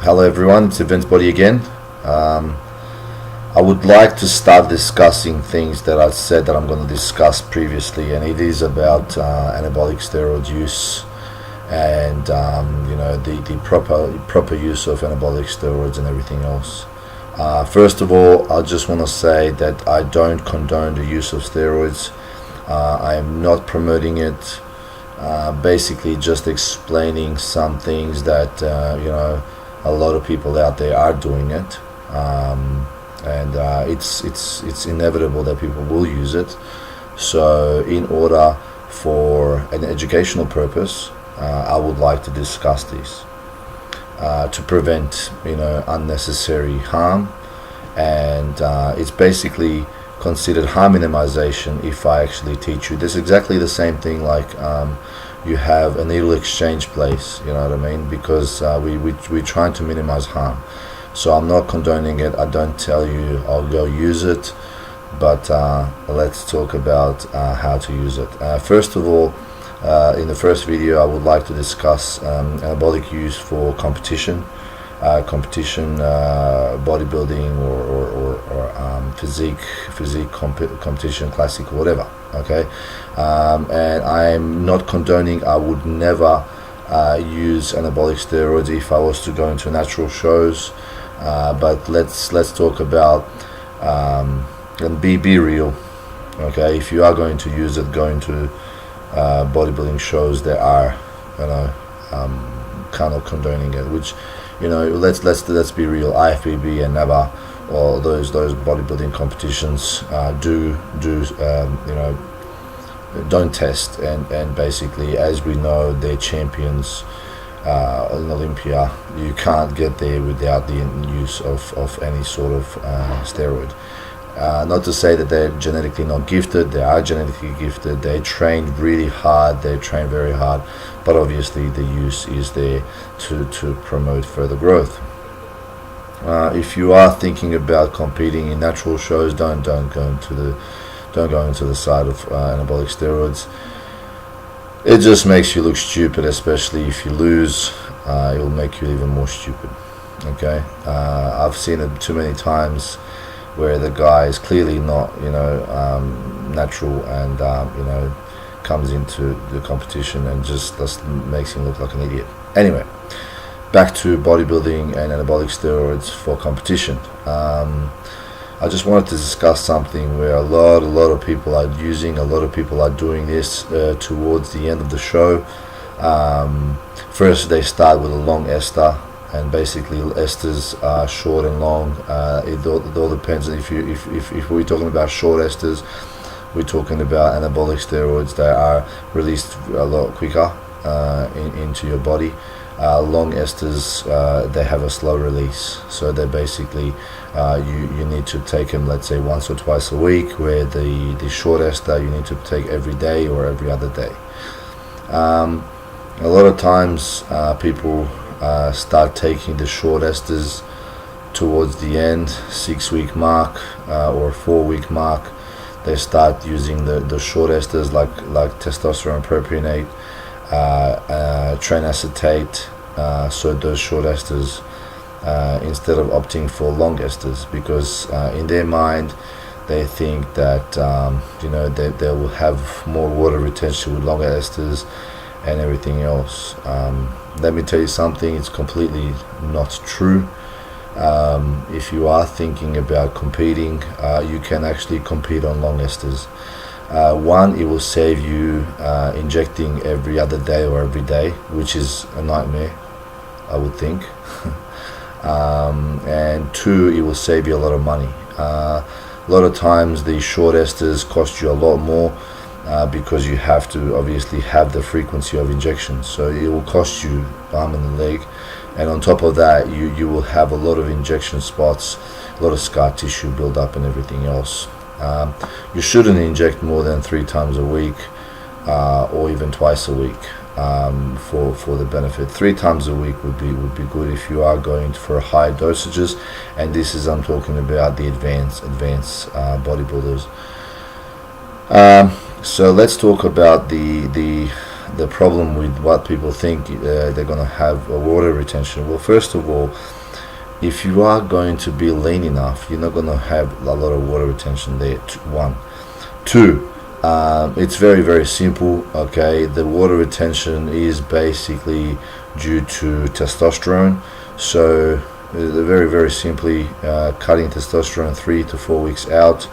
Hello everyone, it's Events Body again. I would like to start discussing things that I said that I'm going to discuss previously, and it is about anabolic steroid use and the proper use of anabolic steroids and everything else. First of all, I just want to say that I don't condone the use of steroids. I am not promoting it. Basically, just explaining some things that a lot of people out there are doing it, and it's inevitable that people will use it. So, in order for an educational purpose, I would like to discuss this to prevent unnecessary harm, and it's basically considered harm minimization if I actually teach you. This is exactly the same thing like you have a needle exchange place, you know what I mean, because we're trying to minimize harm. So I'm not condoning it. I don't tell you I'll go use it, but let's talk about how to use it. First of all, in the first video I would like to discuss anabolic use for competition, bodybuilding or physique competition, classic or whatever. Okay, and I'm not condoning. I would never use anabolic steroids if I was to go into natural shows. But let's talk about and be real. Okay, if you are going to use it, going to bodybuilding shows, they are kind of condoning it, which let's be real. IFBB and NABA, or those bodybuilding competitions don't test, and basically, as we know, they're champions in Olympia. You can't get there without the use of any sort of steroid. Not to say that they're genetically not gifted. They are genetically gifted. They train really hard. They train very hard, but obviously the use is there to promote further growth. If you are thinking about competing in natural shows, don't go into the side of anabolic steroids. It just makes you look stupid, especially if you lose. It will make you even more stupid. Okay, I've seen it too many times where the guy is clearly not natural, and comes into the competition and just makes him look like an idiot. Anyway, back to bodybuilding and anabolic steroids for competition. I just wanted to discuss something where a lot of people are using, a lot of people are doing this towards the end of the show. First they start with a long ester, and basically esters are short and long. It all depends. If we're talking about short esters, we're talking about anabolic steroids that are released a lot quicker into your body. Long esters, they have a slow release, so they basically you need to take them, let's say, once or twice a week, where the short ester you need to take every day or every other day. A lot of times people start taking the short esters towards the end, 6-week mark or 4-week mark. They start using the short esters like testosterone propionate, trinacetate, so those short esters, instead of opting for long esters, because in their mind they think that they will have more water retention with longer esters and everything else. Let me tell you something, it's completely not true. If you are thinking about competing, you can actually compete on long esters. One, it will save you injecting every other day or every day, which is a nightmare, I would think. And two, it will save you a lot of money. A lot of times the short esters cost you a lot more because you have to obviously have the frequency of injections, so it will cost you arm and leg, and on top of that you will have a lot of injection spots, a lot of scar tissue build up and everything else. You shouldn't inject more than 3 times a week or even twice a week for the benefit. 3 times a week would be good if you are going for high dosages, and this is, I'm talking about the advanced bodybuilders. So let's talk about the the problem with what people think they're going to have a water retention. Well, first of all, if you are going to be lean enough, you're not going to have a lot of water retention there. One. Two, it's very, very simple. Okay, the water retention is basically due to testosterone. So very, very simply, cutting testosterone 3 to 4 weeks out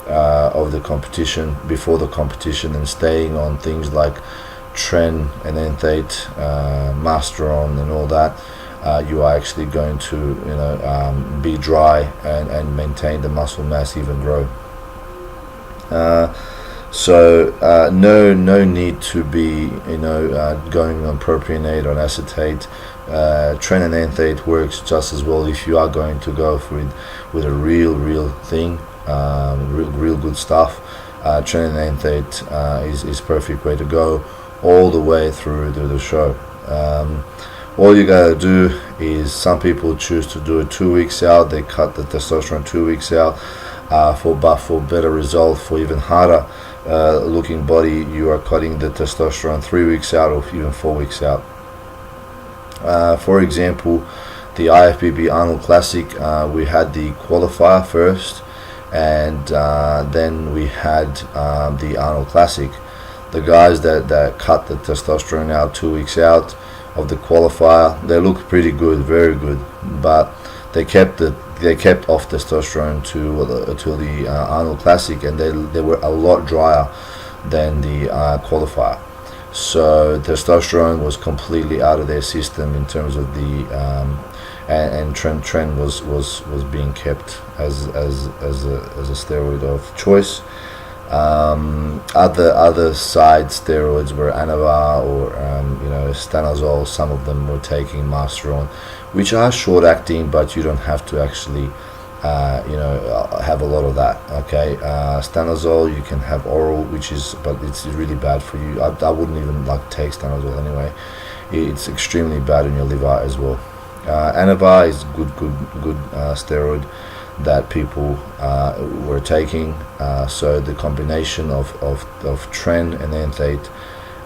of the competition, before the competition, and staying on things like tren and enthate, masteron and all that, you are actually going to be dry and maintain the muscle mass, even grow. So no need to be going on propionate or acetate. Tren and enthate works just as well if you are going to go with a real thing, real good stuff. Tren and enthate is perfect way to go all the way through the show. All you gotta do is, some people choose to do it 2 weeks out. They cut the testosterone 2 weeks out for better result, for even harder looking body. You are cutting the testosterone 3 weeks out, or even 4 weeks out. For example, the IFBB Arnold Classic, we had the qualifier first, and then we had the Arnold Classic. The guys that cut the testosterone out 2 weeks out of the qualifier, they look pretty good, very good, but they kept off testosterone to the Arnold Classic, and they were a lot drier than the qualifier. So testosterone was completely out of their system in terms of the and tren was being kept as a steroid of choice. Other side steroids were Anavar or stanozol. Some of them were taking masteron, which are short acting, but you don't have to actually have a lot of that. Okay, stanozol you can have oral, but it's really bad for you. I wouldn't even take stanozol anyway. It's extremely bad on your liver as well. Anavar is good steroid that people were taking. So the combination of tren and enthate,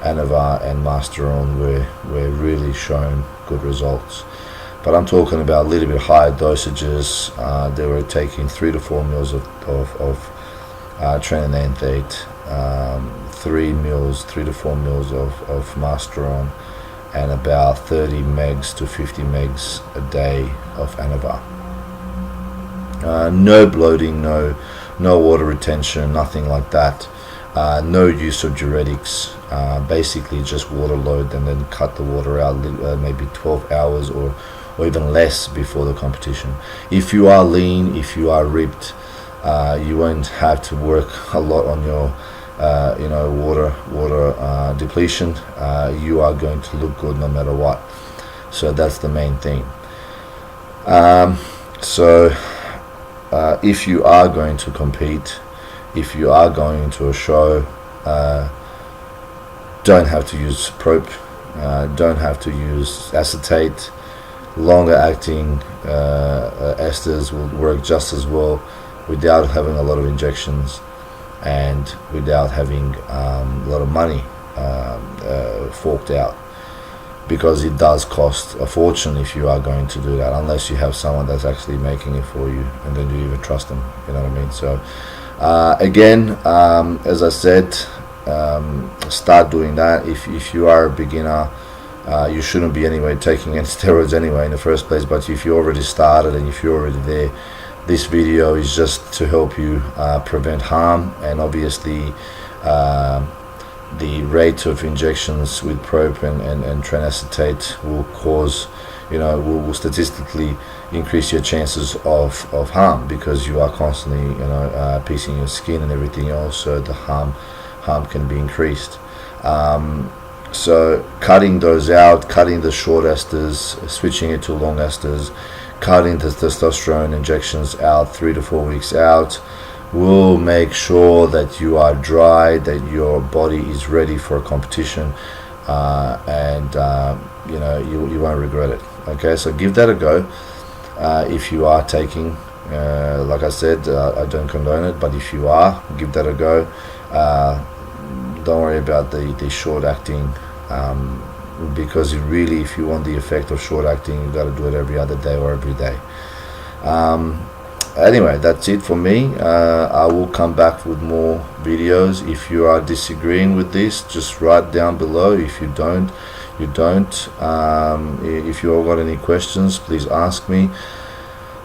Anavar and masteron were really showing good results. But I'm talking about a little bit higher dosages. They were taking 3 to 4 mils of tren and enthate, 3 to 4 mils of masteron, and about 30 megs to 50 megs a day of Anavar. No bloating, no water retention, nothing like that. No use of diuretics. Basically just water load, and then cut the water out maybe 12 hours or even less before the competition. If you are lean, if you are ripped, you won't have to work a lot on your water depletion. You are going to look good no matter what. So that's the main thing. If you are going to compete, if you are going to a show, don't have to use prop, don't have to use acetate. Longer acting esters will work just as well without having a lot of injections and without having a lot of money forked out, because it does cost a fortune if you are going to do that, unless you have someone that's actually making it for you, and then you even trust them, you know what I mean? So again, as I said, start doing that. If you are a beginner, you shouldn't be taking any steroids anyway in the first place, but if you already started and if you're already there, this video is just to help you prevent harm. And obviously the rate of injections with prop and tren acetate will cause, will statistically increase your chances of harm, because you are constantly piecing your skin and everything else, so the harm can be increased. So cutting those out, cutting the short esters, switching it to long esters, cutting the testosterone injections out 3 to 4 weeks out, will make sure that you are dry, that your body is ready for a competition, and you won't regret it. Okay, so give that a go. If you are taking, like I said, I don't condone it, but if you are, give that a go. don't worry about the short acting, because it really, if you want the effect of short acting, you got to do it every other day or every day. Anyway, that's it for me. I will come back with more videos. If you are disagreeing with this, just write down below. If you don't, you don't. If you all got any questions, please ask me.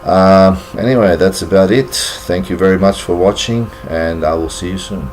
Anyway, that's about it. Thank you very much for watching, and I will see you soon.